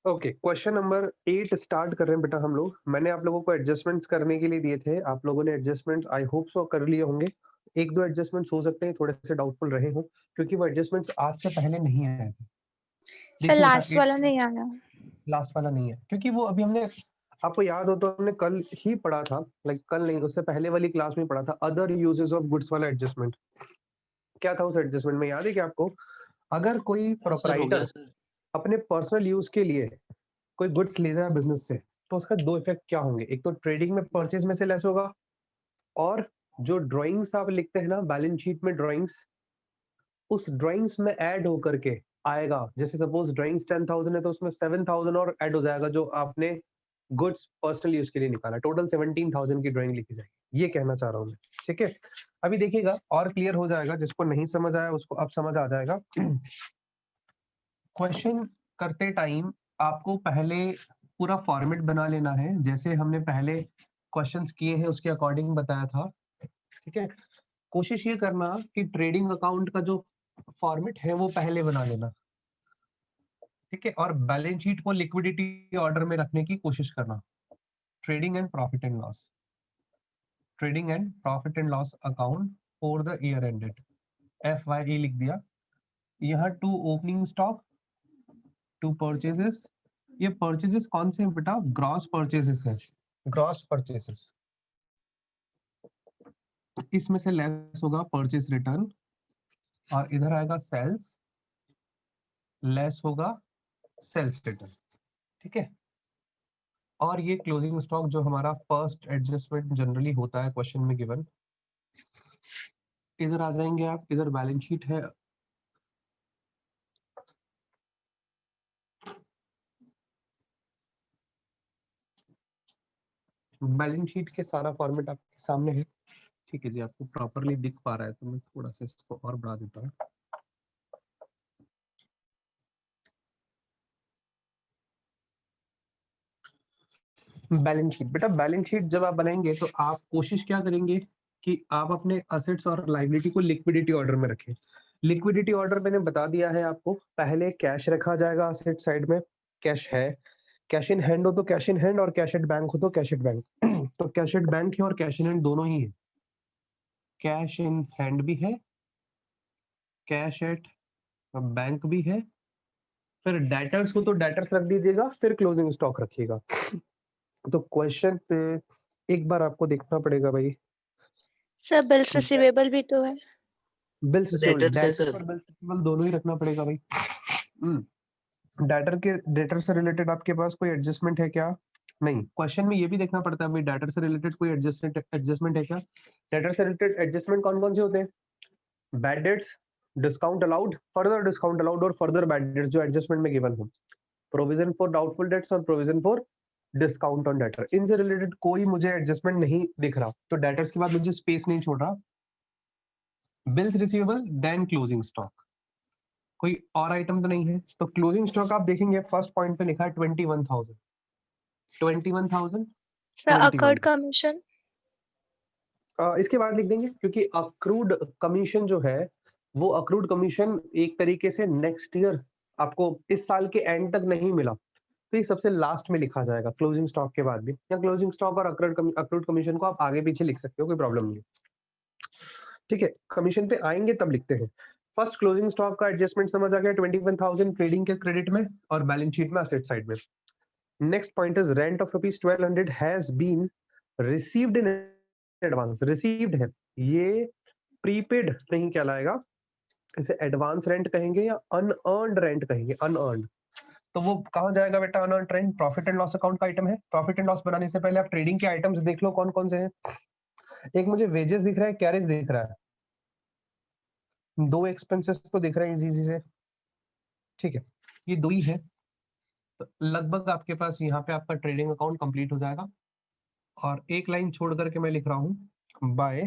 Okay, question number 8 start कर रहे हैं बेटा हम लोग। मैंने आप लोगों को एडजस्टमेंट्स करने के लिए दिए थे। आप लोगों ने एडजस्टमेंट्स आई होप सो कर लिए होंगे। 1-2 एडजस्टमेंट्स हो सकते हैं थोड़े से डाउटफुल रहे हों, क्योंकि वो एडजस्टमेंट्स आज से पहले नहीं आए थे। सर देखिए बेटा, लास्ट 8 वाला नहीं आया। लास्ट वाला नहीं है, क्योंकि वो अभी हमने, आपको याद हो तो हमने कल ही पढ़ा था, लाइक कल नहीं, उससे पहले वाली क्लास में पढ़ा था, अदर यूजेस ऑफ गुड्स वाला एडजस्टमेंट। क्या था उस एडजस्टमेंट में, याद है क्या आपको? अगर कोई हाँ सर, हो गया प्रोप्राइटर सर। अपने पर्सनल यूज के लिए कोई गुड्स ले रहा है बिजनेस से, तो उसका 2 इफेक्ट क्या होंगे? एक तो ट्रेडिंग में परचेज में से लेस होगा, और जो ड्राइंग्स आप लिखते हैं ना बैलेंस शीट में ड्राइंग्स, उस ड्राइंग्स में ऐड होकर के आएगा। जैसे सपोज ड्राइंग्स 10,000 है तो उसमें 7,000 और ऐड हो जाएगा, जो आपने गुड्स पर्सनल यूज के लिए निकाला। टोटल 17,000 की ड्राइंग लिखी जाएगी। ये कहना चाह रहा हूँ मैं, ठीक है? अभी देखिएगा और क्लियर हो जाएगा, जिसको नहीं समझ आया उसको अब समझ आ जाएगा। क्वेश्चन करते टाइम आपको पहले पूरा फॉर्मेट बना लेना है, जैसे हमने पहले क्वेश्चंस किए हैं उसके अकॉर्डिंग बताया था, ठीक है? कोशिश ये करना कि ट्रेडिंग अकाउंट का जो फॉर्मेट है वो पहले बना लेना, ठीक है? और बैलेंस शीट को लिक्विडिटी ऑर्डर में रखने की कोशिश करना। Trading and profit and loss, trading and profit and loss account for the year ended, FYE लिख दिया। यहाँ to opening stock, to purchases. ये परचेजेस कौन से हैं बेटा? ग्रॉस परचेजेस है, ग्रॉस परचेजेस। इसमें से लेस होगा परचेज रिटर्न, और इधर आएगा सेल्स, लेस होगा सेल्स रिटर्न, ठीक है? और ये क्लोजिंग स्टॉक जो हमारा फर्स्ट एडजस्टमेंट जनरली होता है क्वेश्चन में गिवन। इधर आ जाएंगे आप, इधर बैलेंस शीट है। बैलेंस शीट के सारा फॉर्मेट आपके सामने है, ठीक है जी? आपको प्रॉपरली दिख पा रहा है तो मैं थोड़ा सा इसको और बढ़ा देता हूँ। बैलेंस शीट बेटा, बैलेंस शीट जब आप बनाएंगे तो आप कोशिश क्या करेंगे कि आप अपने असेट्स और लायबिलिटी को लिक्विडिटी ऑर्डर में रखें। लिक्विडिटी ऑर्डर मैंने बता दिया है आपको। पहले कैश रखा जाएगा असेट साइड में, कैश है, कैश इन हैंड हो तो कैश इन हैंड, और कैश एट बैंक हो तो कैश एट बैंक। तो कैश एट बैंक है और कैश इन हैंड दोनों ही है। कैश इन हैंड भी है, कैश एट बैंक भी है। फिर डेटर्स हो तो डेटर्स रख दीजिएगा, फिर क्लोजिंग स्टॉक रखिएगा। तो क्वेश्चन पे एक बार आपको देखना पड़ेगा भाई। सर बिल्स रिसीवेबल भी तो है। बिल्स रिसीवेबल, डेटर्स है डेटर सर। और बिल्स रिसीवेबल दोनों ही रखना पड़ेगा भाई। डेटर से रिलेटेड आपके पास कोई एडजस्टमेंट है क्या? नहीं। क्वेश्चन में ये भी देखना पड़ता है भाई, डेटर से रिलेटेड कोई एडजस्टमेंट है क्या? डेटर से रिलेटेड एडजस्टमेंट कौन कौन से होते हैं? Bad debts, discount allowed, further discount allowed, और फर्दर बैड डेट्स जो एडजस्टमेंट में गिवन हो। प्रोविजन फॉर डाउटफुल डेट्स और provision for discount on debtor, इनसे रिलेटेड कोई मुझे एडजस्टमेंट नहीं दिख रहा, तो डेटर्स के बाद मुझे स्पेस नहीं छोड़ रहा। Bills receivable then closing stock, कोई और आइटम तो नहीं है। तो क्लोजिंग स्टॉक आप देखेंगे फर्स्ट पॉइंट पे लिखा है 21,000, 21,000, सर 21। Occurred commission. इसके बाद लिख देंगे, क्योंकि अक्रूड कमीशन जो है वो अक्रूड कमीशन एक तरीके से नेक्स्ट ईयर आपको इस साल के एंड तक नहीं मिला, तो ये सबसे लास्ट में लिखा जाएगा क्लोजिंग स्टॉक के बाद भी। या क्लोजिंग स्टॉक और अक्रूड कमीशन को आप आगे पीछे लिख सकते हो, कोई प्रॉब्लम नहीं है, ठीक है? कमीशन पे आएंगे तब लिखते हैं। फर्स्ट क्लोजिंग स्टॉक का एडजस्टमेंट समझ आ गया, 21,000 ट्रेडिंग के क्रेडिट में और बैलेंस शीट में असेट साइड में। Next point is rent of rupees 1200 has been received in advance. Received है, ये प्रीपेड नहीं कहलाएगा, इसे एडवांस रेंट कहेंगे या अनअर्न्ड रेंट कहेंगे, अनअर्न्ड। तो वो कहाँ जाएगा बेटा unearned rent? Profit and loss account का आइटम है। प्रॉफिट एंड लॉस बनाने से पहले आप ट्रेडिंग के आइटम्स देख लो कौन कौन से हैं। एक मुझे वेजेस दिख रहा है, कैरेज दिख रहा है, दो एक्सपेंसेस तो दिख रहे हैं इजी से, ठीक है? ये दो ही है, तो लगभग आपके पास यहाँ पे आपका ट्रेडिंग अकाउंट कंप्लीट हो जाएगा। और एक लाइन छोड़ करके मैं लिख रहा हूँ बाय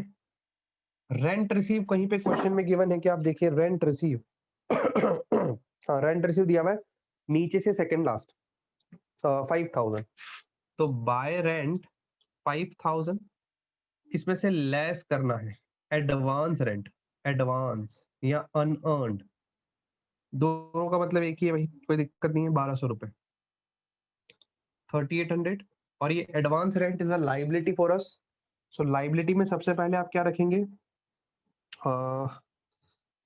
रेंट रिसीव। कहीं पे क्वेश्चन में गिवन है कि आप देखिए रेंट रिसीव। हाँ, रेंट रिसीव दिया हुआ है नीचे से सेकंड लास्ट, 5,000। तो बाय रेंट 5,000, इसमें से लेस करना है एडवांस रेंट, एडवांस या अनअर्न्ड, दोनों का मतलब एक ही है भाई, कोई दिक्कत नहीं है, 1,200 रुपए। 3800 और ये advance rent is a liability for us. So liability में सबसे पहले आप क्या रखेंगे,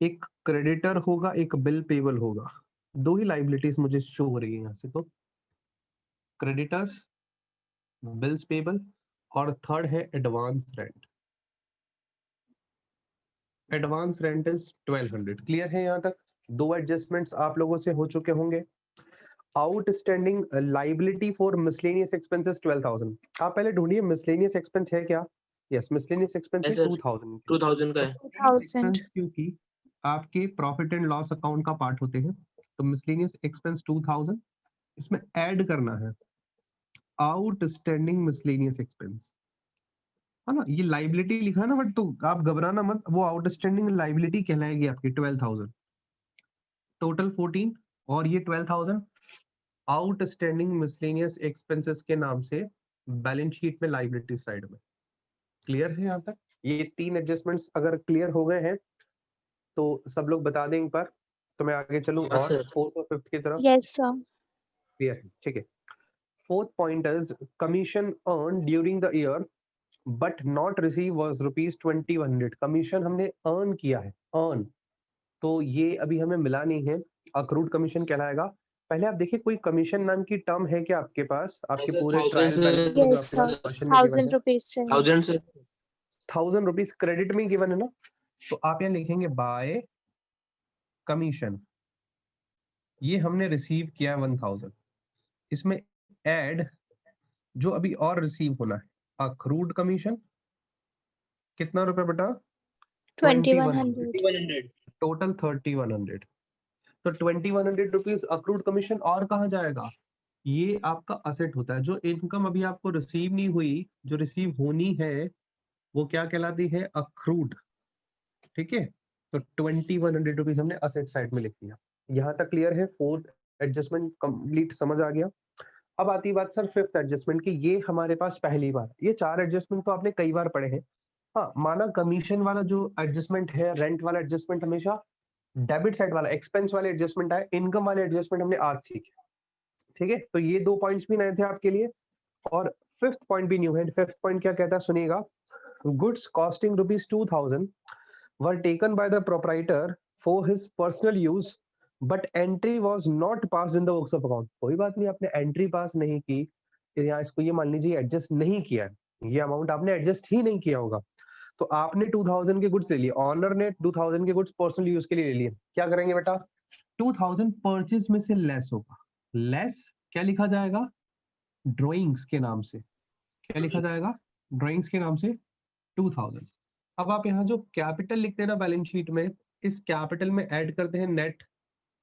एक क्रेडिटर होगा, एक बिल पेबल होगा। दो ही लाइबिलिटीज मुझे शो हो रही है यहाँ से, तो क्रेडिटर्स, बिल्स पेबल और थर्ड है advance rent. Advance rent is 1200। Clear है यहाँ तक? दो एडजस्टमेंट्स आप लोगों से हो चुके होंगे। Outstanding liability for miscellaneous expenses 12,000। आप पहले ढूंढिए मिसलेनियस एक्सपेंस है क्या। यस, मिसलेनियस एक्सपेंस है 2000। 2000 का है। थाउजेंड। क्योंकि आपके प्रॉफिट एंड लॉस अकाउंट का पार्ट होते हैं, तो मिसलेनियस एक्सपेंस 2000, इसमें ऐड करना है आउटस्टैंडिंग मिसलेनियस एक्सपेंस, है ना। ये लाइबिलिटी लिखा है ना, बट तो आप घबराना मत, वो आउटस्टैंडिंग लाइबिलिटी कहलाएगी आपकी 12,000। टोटल 14 और ये 12,000 आउटस्टैंडिंग मिसलेनियस एक्सपेंसेस के नाम से बैलेंस शीट में लाइबिलिटी साइड में। क्लियर है यहाँ तक? ये तीन एडजस्टमेंट्स अगर क्लियर हो गए हैं तो सब लोग बता दें एक बार, तो मैं आगे चलूं हाँ और सर। फोर्थ और फिफ्थ की तरफ। Yes sir. क्लियर है, ठीक है। Fourth point is commission earn during the year but not receive was ₹2100। Commission हमने अर्न किया है, अर्न, तो ये अभी हमें मिला नहीं है, अक्रूड कमीशन कहलाएगा। पहले आप देखिए कोई कमीशन नाम की टर्म है क्या आपके पास, आपके सर, पूरे 1000 ट्रायल से बैलेंस में जो यस आपके पास सर। क्वेश्चन में गिवन है? ₹1000 चाहिए। 1000 से 1000 रुपीज क्रेडिट में गिवन है ना, तो आप यहाँ लिखेंगे बाय कमीशन, ये हमने रिसीव किया 1000, इसमें ऐड जो अभी और रिसीव होना है अक्रूड कमीशन, कितना रुपए बेटा? 2100। 2100। टोटल 3100। तो 2100 रुपीज अक्रूड कमीशन और कहाँ जाएगा? ये आपका असेट होता है। जो इनकम अभी आपको रिसीव नहीं हुई, जो रिसीव होनी है, वो क्या कहलाती है? अक्रूड। ठीक है, तो 2100 रुपीज हमने असेट साइड में लिख दिया। यहाँ तक क्लियर है? फोर्थ एडजस्टमेंट कंप्लीट समझ आ गया। अब आती बात सर फिफ्थ एडजस्टमेंट की। ये हमारे पास पहली बार, ये चार एडजस्टमेंट तो आपने कई बार पढ़े हैं। हाँ, माना कमीशन वाला जो एडजस्टमेंट है, रेंट वाला एडजस्टमेंट हमेशा डेबिट साइड वाला, एक्सपेंस वाले एडजस्टमेंट आए, इनकम वाले एडजस्टमेंट हमने आज सीखे। ठीक है, तो ये दो पॉइंट्स भी नए थे आपके लिए और फिफ्थ पॉइंट भी न्यू है। फिफ्थ पॉइंट क्या कहता है सुनिएगा, goods costing ₹2000 were taken by the proprietor for his personal use but entry was not passed in the books of account। कोई बात नहीं, आपने एंट्री पास नहीं की, यहाँ इसको ये मान लीजिए एडजस्ट नहीं किया, ये अमाउंट आपने एडजस्ट ही नहीं किया होगा, तो आपने 2000 के गुड्स ले लिए, ऑनर ने 2000 के गुड्स पर्सनल यूज के लिए ले लिए। क्या करेंगे बेटा? 2000 परचेज में से लेस होगा। लेस क्या लिखा जाएगा? ड्राइंग्स के नाम से। क्या लिखा जाएगा? ड्राइंग्स के नाम से 2000। अब आप यहाँ जो कैपिटल लिखते हैं ना बैलेंस शीट में, इस कैपिटल में ऐड करते हैं नेट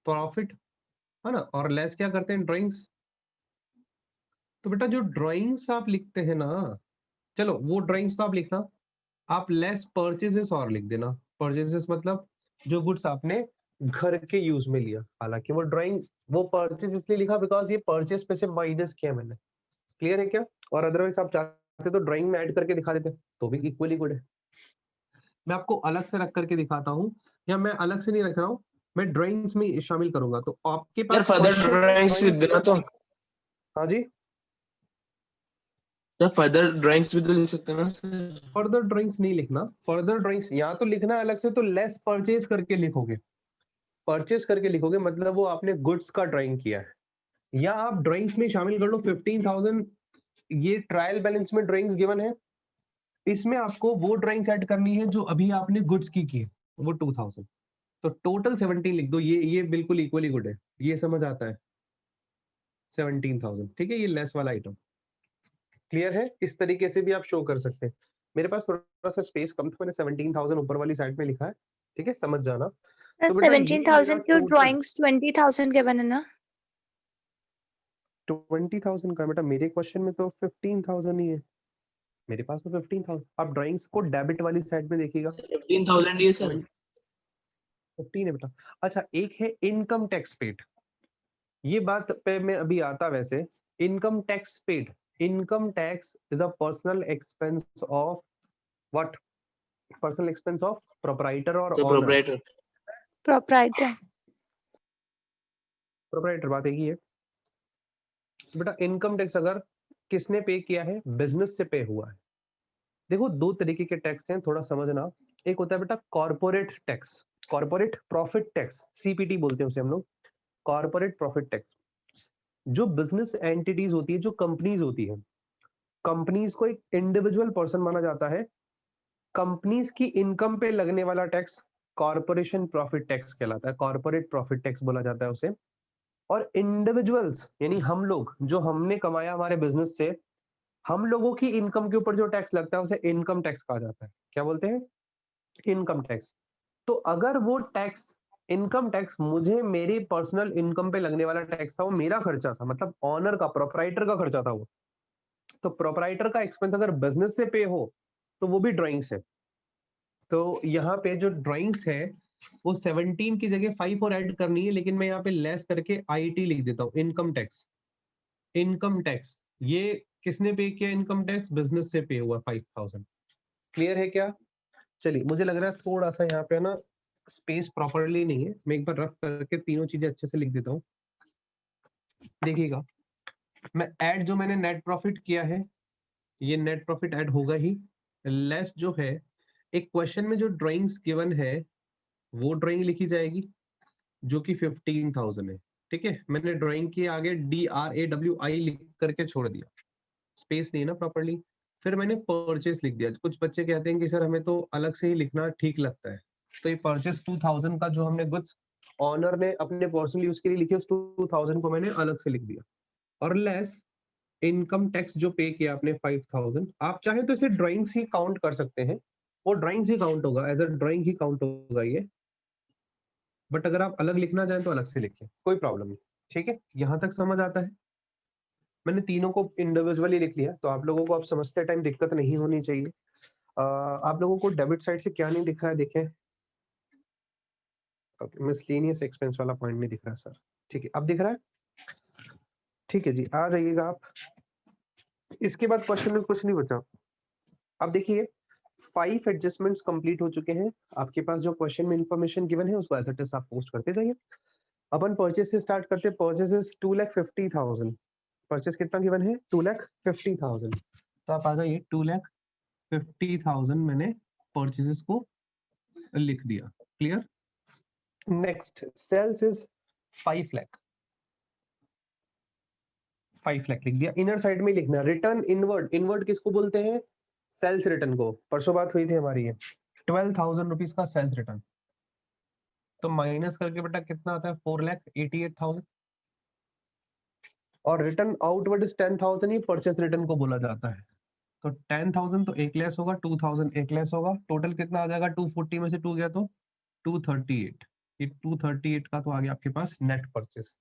प्रॉफिट, है ना, और लेस क्या करते हैं? ड्राइंग्स। तो बेटा जो ड्राइंग्स आप लिखते हैं ना, चलो वो ड्राइंग्स तो आप लिखना, आप लेस परचेजेस और लिख देना। परचेजेस मतलब जो गुड्स आपने घर के यूज में लिया, हालांकि वो ड्राइंग, वो परचेज इसलिए लिखा बिकॉज ये परचेज पे से माइनस किया मैंने। क्लियर है क्या? और अदरवाइज आप चाहते तो ड्राइंग में ऐड करके दिखा देते, तो भी इक्वली गुड है। मैं आपको अलग से रख करके दिखाता हूँ, या मैं अलग से नहीं रख रहा हूँ, मैं ड्राइंग्स में शामिल करूंगा। तो आपके सर पास फर्दर question है ड्राइंग्स drawings- देना तो। हाँ जी, सर फर्दर ड्राइंग्स भी तो लिख सकते हैं ना सर। फर्दर ड्राइंग्स नहीं लिखना। फर्दर ड्राइंग्स यहाँ तो लिखना है अलग से, तो लेस परचेज करके लिखोगे। परचेज करके लिखोगे मतलब वो आपने गुड्स का ड्राइंग किया है, या आप ड्राइंग्स में शामिल कर लो 15,000। ये ट्रायल बैलेंस में ड्राइंग्स गिवन है, इसमें आपको वो ड्राइंग्स ऐड करनी है जो अभी आपने गुड्स की है, वो 2000। तो टोटल 17 लिख दो। ये बिल्कुल इक्वली गुड है, ये समझ आता है। 17,000, ठीक है, ये लेस वाला आइटम। क्लियर है? इस तरीके से भी आप शो कर सकते हैं। मेरे पास थोड़ा सा स्पेस कम था, मैंने 17,000 ऊपर वाली साइड में लिखा है, ठीक है, समझ जाना। तो बेटा ये 17,000 मेरा की total- ड्राइंग्स 20,000 गिवन है ना? 20,000 का बेटा मेरे क्वेश्चन में तो 15,000 ही है, मेरे पास तो 15,000। आप ड्राइंग्स को डेबिट वाली साइड में देखिएगा, 15,000 ही है सर। 15 है बेटा। अच्छा, एक है इनकम टैक्स पेड, ये बात पे मैं अभी आता। वैसे income tax paid, income tax is a personal expense of what? Personal expense of proprietor और तो ओनर। प्रोप्राइटर। प्रोप्राइटर। प्रोप्राइटर बात एक ही है। बेटा इनकम टैक्स अगर किसने पे किया है, बिजनेस से पे हुआ है। देखो दो तरीके के टैक्स हैं, थोड़ा समझना। एक होता है बेटा corporate tax, corporate profit tax, CPT बोलते हैं उसे हम लोग, कॉर्पोरेट प्रॉफिट टैक्स। जो बिजनेस एंटिटीज होती है, जो कंपनीज होती है, कंपनीज को एक इंडिविजुअल पर्सन माना जाता है, कंपनीज की इनकम पे लगने वाला टैक्स कॉर्पोरेशन प्रॉफिट टैक्स कहलाता है, कॉर्पोरेट प्रॉफिट टैक्स बोला जाता है उसे। और इंडिविजुअल्स यानी हम लोग, जो हमने कमाया हमारे बिजनेस से, हम लोगों की इनकम के ऊपर जो टैक्स लगता है उसे इनकम टैक्स कहा जाता है। क्या बोलते हैं? Income tax. तो अगर वो टैक्स, इनकम टैक्स, मुझे मेरी पर्सनल इनकम पे लगने वाला टैक्स था, वो मेरा खर्चा था, मतलब ऑनर का, प्रोपराइटर का खर्चा था वो, तो प्रोपराइटर का एक्सपेंस अगर बिजनेस से पे हो तो वो भी ड्राइंग्स है। तो यहाँ पे जो ड्राइंग्स है वो 17 की जगह 5 और ऐड करनी है, लेकिन मैं यहाँ पे लेस करके आईटी लिख देता हूँ, इनकम टैक्स। इनकम टैक्स ये किसने पे किया? इनकम टैक्स बिजनेस से पे हुआ 5000। क्लियर है क्या? चलिए, मुझे लग रहा है थोड़ा सा यहाँ पे ना स्पेस प्रॉपरली नहीं है, मैं एक बार रफ करके तीनों चीजें अच्छे से लिख देता हूँ। देखिएगा, मैं ऐड जो मैंने नेट प्रॉफिट किया है, ये नेट प्रॉफिट ऐड होगा ही, लेस जो है एक क्वेश्चन में जो ड्राइंग्स गिवन है वो ड्राइंग लिखी जाएगी जो कि 15,000 है। ठीक है, मैंने ड्राइंग के आगे DRAWI लिख करके छोड़ दिया, स्पेस नहीं है ना प्रॉपरली। फिर मैंने परचेस लिख दिया। कुछ बच्चे कहते हैं कि सर हमें तो अलग से ही लिखना ठीक लगता है, तो ये परचेस 2000 का जो हमने गुड्स ऑनर ने अपने पर्सनल यूज के लिए लिखे, उस 2000 को मैंने अलग से लिख दिया। और लेस इनकम टैक्स जो पे किया आपने 5000, आप चाहे तो इसे ड्राइंग्स ही काउंट कर सकते हैं, वो ड्राइंग्स ही काउंट होगा, एज अ ड्राइंग ही काउंट होगा ये। बट अगर आप अलग लिखना चाहें तो अलग से लिखिए, कोई प्रॉब्लम नहीं। ठीक है, यहां तक समझ आता है? मैंने तीनों को इंडिविजुअली लिख लिया, तो आप लोगों को अब समझते टाइम दिक्कत नहीं होनी चाहिए। आप लोगों को डेबिट साइड से क्या नहीं दिख रहा है? देखें, मिसलेनियस एक्सपेंस वाला पॉइंट नहीं दिख रहा सर। ठीक है, अब दिख रहा है? ठीक है जी, आ जाइएगा आप। इसके बाद क्वेश्चन में कुछ नहीं बचा। अब देखिए, 5 एडजस्टमेंट्स कंप्लीट हो चुके हैं। आपके पास जो क्वेश्चन में इंफॉर्मेशन गिवन है उसको एज इट इज आप पोस्ट करते जाइए। अपन परचेस से स्टार्ट करते हैं। Purchase is 2,50,000। परचेस कितना गिवन है? 2,50,000। तो आप आ जाइए, 2,50,000 मैंने परचेसेस को लिख दिया। Clear? Next, sales is 5 lakh. 5 lakh लिख दिया। इनर साइड में लिखना रिटर्न इनवर्ड। इनवर्ड किसको बोलते हैं? सेल्स रिटर्न को। परसों बात हुई थी हमारी ये, 12,000 रुपीज का सेल्स रिटर्न। तो माइनस करके बेटा कितना आता है? 4,88,000। और return outward is 10,000 he purchase return को बोला जाता है। तो 10,000 तो एक लेस होगा, 2,000 एक लेस होगा, टोटल कितना आ जाएगा? 240 में से 2 गया तो 238। ये 238 का तो आ गया आपके पास नेट परचेस।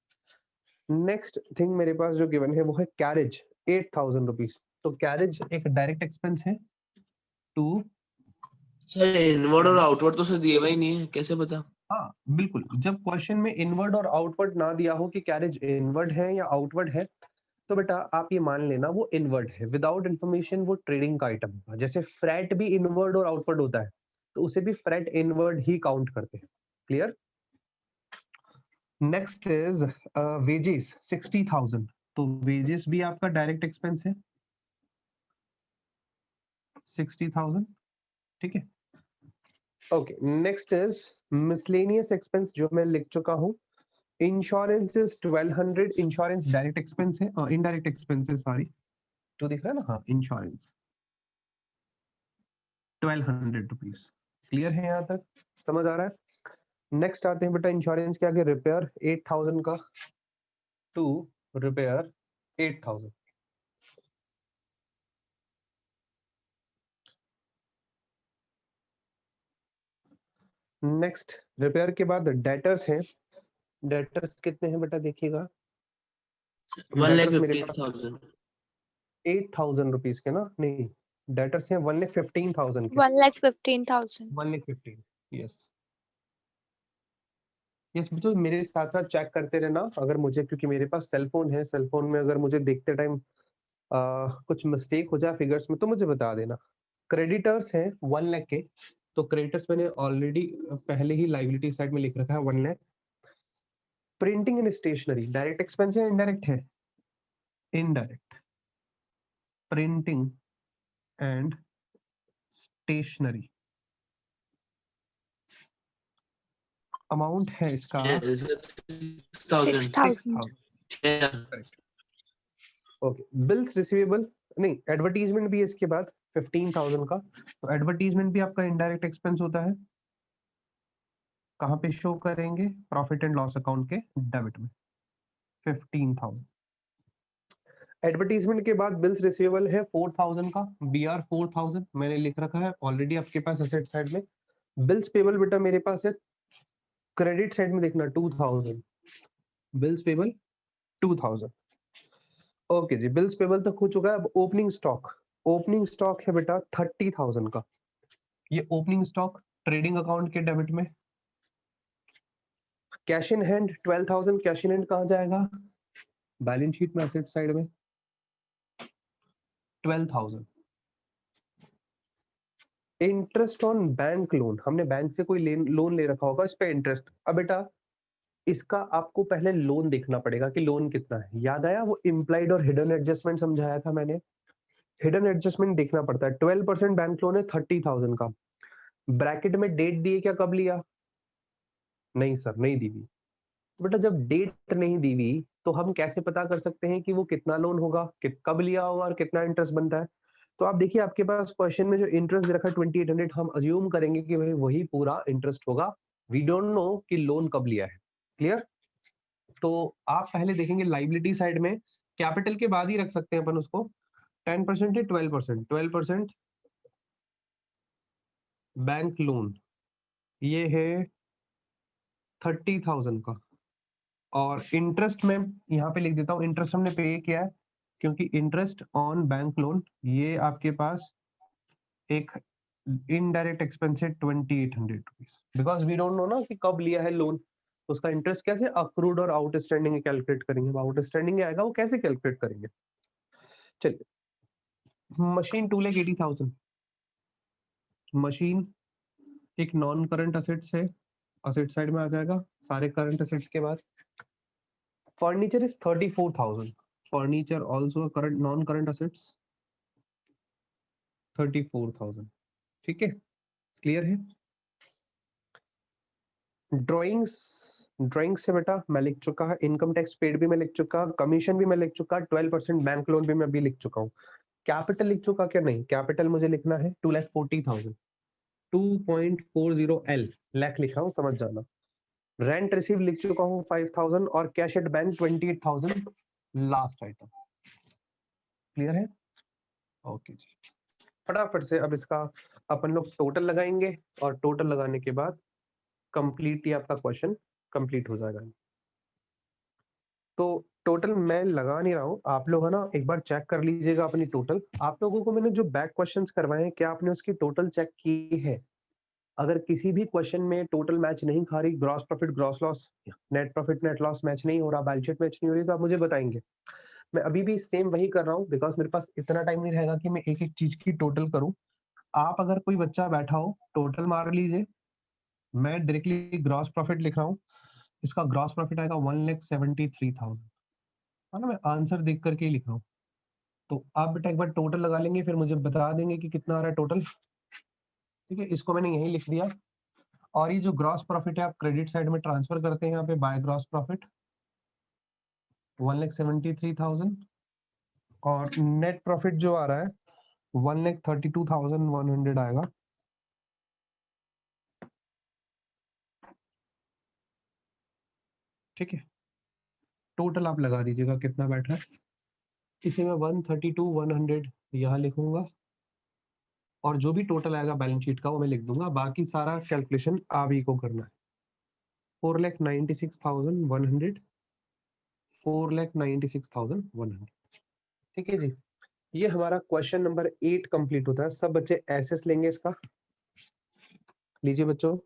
नेक्स्ट थिंग मेरे पास जो गिवन है वो है कैरेज, 8,000 रुपीज। तो कैरेज एक डायरेक्ट एक्सपेंस है टू। सर इनवर्ड और आउटवर्ड तो सर दिए हुआ ही नहीं है, कैसे पता? हाँ बिल्कुल, जब क्वेश्चन में इनवर्ड और आउटवर्ड ना दिया हो कि कैरेज इनवर्ड है या आउटवर्ड है, तो बेटा आप ये मान लेना वो इनवर्ड है। विदाउट इंफॉर्मेशन वो ट्रेडिंग का आइटम होगा। जैसे फ्रैट भी इनवर्ड और आउटवर्ड होता है, तो उसे भी फ्रैट इनवर्ड ही काउंट करते हैं। क्लियर? Next is wages, 60,000। तो वेजेस भी आपका डायरेक्ट एक्सपेंस है, 60,000। ठीक है, okay. Next is miscellaneous expense, जो मैं लिख चुका हूं। Insurance is 1200। Insurance direct expense है, इनडायरेक्ट एक्सपेंस है, सॉरी। तो दिख रहा है ना? हाँ, इंश्योरेंस 1200 रुपीज। क्लियर है? यहाँ तक समझ आ रहा है? नेक्स्ट आते हैं बेटा इंश्योरेंस के आगे, रिपेयर 8,000 का, टू रिपेयर 8,000। नेक्स्ट, रिपेयर के बाद डेटर्स हैं। डेटर्स कितने हैं बेटा? देखिएगा, डेटर्स मेरे पास 1,15,000। 8,000 रुपीज के ना, नहीं, डेटर्स हैं 1,15,000 के। 1,15,000. 1,15,000, यस यस। तो मेरे साथ साथ चेक करते रहना अगर मुझे, क्योंकि मेरे पास सेल फोन है, सेल फोन में अगर मुझे देखते टाइम कुछ मिस्टेक हो जाए फिगर्स में तो मुझे बता देना। क्रेडिटर्स हैं 1 लाख के, तो क्रेडिटर्स मैंने ऑलरेडी पहले ही लाइबिलिटी साइड में लिख रखा है 1 lakh. Printing and stationery direct expense है, इनडायरेक्ट है? Indirect, printing and stationery, amount है इसका 6,000 6,000 करेक्ट। ओके, बिल्स रिसीवेबल नहीं, एडवर्टीजमेंट भी है इसके बाद 15,000 का, तो एडवर्टीजमेंट भी आपका इनडायरेक्ट एक्सपेंस होता है। कहाँ पे शो करेंगे? प्रॉफिट एंड लॉस अकाउंट के डेबिट में 15,000। एडवर्टीजमेंट के बाद बिल्स रिसीवेबल है 4,000 का, BR 4,000 मैंने लिख रखा है ऑलरेडी आपके पास एसेट साइड में। बिल्स पेबल बेटा मेरे पास है क्रेडिट साइड में, देखना 2,000, बिल्स पेबल 2,000। ओके जी, बिल्स पेबल तक हो चुका है। अब ओपनिंग स्टॉक है बेटा 30,000 का। ये ओपनिंग स्टॉक ट्रेडिंग अकाउंट के डेबिट में। Cash in hand 12,000, cash in hand कहाँ जाएगा? बैलेंस शीट में एसेट साइड में 12,000। इंटरेस्ट ऑन बैंक लोन, हमने बैंक से कोई लोन ले रखा होगा, इस पे इंटरेस्ट। अब बेटा इसका आपको पहले लोन देखना पड़ेगा कि लोन कितना है। याद आया वो इम्प्लाइड और हिडन एडजस्टमेंट समझाया था मैंने? हिडन एडजस्टमेंट देखना पड़ता है। 12% बैंक लोन है 30,000 का। ब्रैकेट में डेट दी है क्या, कब लिया? नहीं सर, नहीं दी हुई। तो बेटा जब डेट नहीं दी हुई तो हम कैसे पता कर सकते हैं कि वो कितना लोन होगा, कब लिया होगा और कितना इंटरेस्ट बनता है? तो आप देखिए आपके पास क्वेश्चन में जो इंटरेस्ट दे रखा है 2800, हम अज्यूम करेंगे कि भाई वही पूरा इंटरेस्ट होगा। वी डोंट नो कि लोन कब लिया है। क्लियर? तो आप पहले देखेंगे लाइबिलिटी साइड में, कैपिटल के बाद ही रख सकते हैं अपन उसको। 10% है 12%, 12% बैंक लोन, ये है 30,000 का। और इंटरेस्ट में यहाँ पे लिख देता हूँ, इंटरेस्ट हमने पे किया है क्योंकि इंटरेस्ट ऑन बैंक लोन ये आपके पास एक इनडायरेक्ट एक्सपेंस है 2800 rupees, because we don't know ना कि कब लिया है लोन। उसका इंटरेस्ट कैसे अक्रूड और आउटस्टैंडिंग कैलकुलेट करेंगे? आउटस्टैंडिंग आएगा वो कैसे कैलकुलेट करेंगे? चलिए, मशीन 2,80,000, मशीन एक नॉन करंट असेट्स है, असेट साइड में आ जाएगा सारे करंट असेट्स के बाद। Furniture is 34,000, furniture also current non current assets 34,000। ठीक है, क्लियर है? ड्राइंग्स से बेटा मैं लिख चुका है, इनकम टैक्स पेड भी मैं लिख चुका, कमीशन भी मैं लिख चुका, 12% बैंक लोन भी मैं अभी लिख चुका हूँ। कैपिटल लिख चुका क्या? नहीं, कैपिटल मुझे लिखना है 2,40,000, 2.40 लाख लिखा हूँ, समझ जाना। रेंट रिसीव लिख चुका हूँ 5,000 और cash at bank 28,000 last item. Clear है? ओके जी, फटाफट से अब इसका अपन लोग टोटल लगाएंगे और टोटल लगाने के बाद कंप्लीट ही आपका क्वेश्चन कंप्लीट हो जाएगा। तो टोटल मैं लगा नहीं रहा हूँ, आप लोग है ना एक बार चेक कर लीजिएगा अपनी टोटल। आप लोगों को मैंने जो बैक क्वेश्चंस करवाए हैं क्या आपने उसकी टोटल चेक की है? अगर किसी भी क्वेश्चन में टोटल मैच नहीं खा रही, gross profit gross loss, net profit net loss match नहीं हो रहा, बैलेंस शीट मैच नहीं हो रही, तो आप मुझे बताएंगे। मैं अभी भी सेम वही कर रहा हूँ बिकॉज मेरे पास इतना टाइम नहीं रहेगा कि मैं एक एक चीज की टोटल करूँ। आप अगर कोई बच्चा बैठा हो टोटल मार लीजिए, मैं डायरेक्टली ग्रॉस प्रॉफिट लिख रहा हूँ। इसका ग्रॉस प्रॉफिट आएगा 1,73,000, है ना? मैं आंसर देख करके ही लिख रहा हूँ। तो आप बेटा एक बार टोटल लगा लेंगे फिर मुझे बता देंगे कि कितना आ रहा है टोटल। ठीक है, इसको मैंने यही लिख दिया। और ये जो ग्रॉस प्रॉफिट है आप क्रेडिट साइड में ट्रांसफर करते हैं यहाँ पे बाय ग्रॉस प्रॉफिट 1,73,000 और नेट प्रॉफिट जो आ रहा है 1,32,100 आएगा। ठीक है, टोटल आप लगा दीजिएगा कितना बैठ रहा है। इसे मैं 132,100 यहाँ लिखूंगा और जो भी टोटल आएगा बैलेंस शीट का वो मैं लिख दूंगा, बाकी सारा कैलकुलेशन आप ही को करना है। 4,96,100, 4,96,100। ठीक है जी, ये हमारा क्वेश्चन नंबर 8 कंप्लीट होता है। सब बच्चे एसएस लेंगे इसका, लीजिए बच्चों।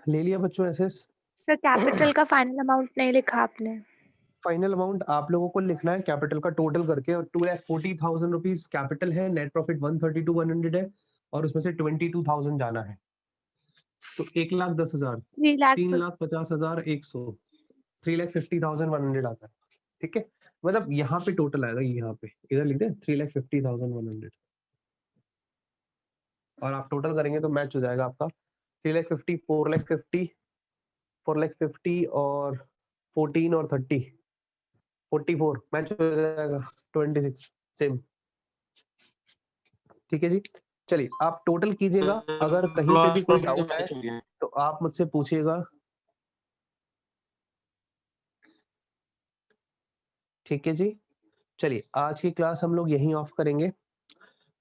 ले लिया बच्चों एसएस? सर कैपिटल का फाइनल अमाउंट नहीं लिखा आपने। फाइनल अमाउंट आप लोगों को लिखना है कैपिटल का टोटल करके, और 2,40,000 रुपीज कैपिटल है, नेट प्रॉफिट 132,100 है और उसमें से 22,000 जाना है। तो 1,10,000, 3,50,000 3,50,100, 3,50,100 आता है। ठीक है, मतलब यहाँ पे टोटल आएगा, यहाँ पे इधर लिख दे 3,50,100 और आप टोटल करेंगे तो मैच हो जाएगा आपका 3,50,000, 4,50,000, 4,50,000 और 14 और 30, 44 मैच हो जाएगा, 26 सेम। ठीक है जी, चलिए आप टोटल कीजिएगा, अगर कहीं पे भी कोई डाउट है तो आप मुझसे पूछिएगा। ठीक है जी, चलिए आज की क्लास हम लोग यहीं ऑफ करेंगे।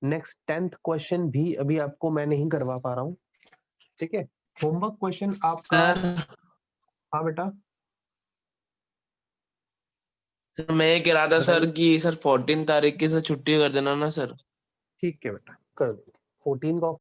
नेक्स्ट 10th क्वेश्चन भी अभी आपको मैं नहीं करवा पा रहा हूँ। ठीक है, होमवर्क क्वेश्चन आपका। हाँ बेटा, मैं ये कह रहा था सर बताइए। कि सर 14 तारीख की सर छुट्टी कर देना ना सर। ठीक है बेटा, कर दो 14 को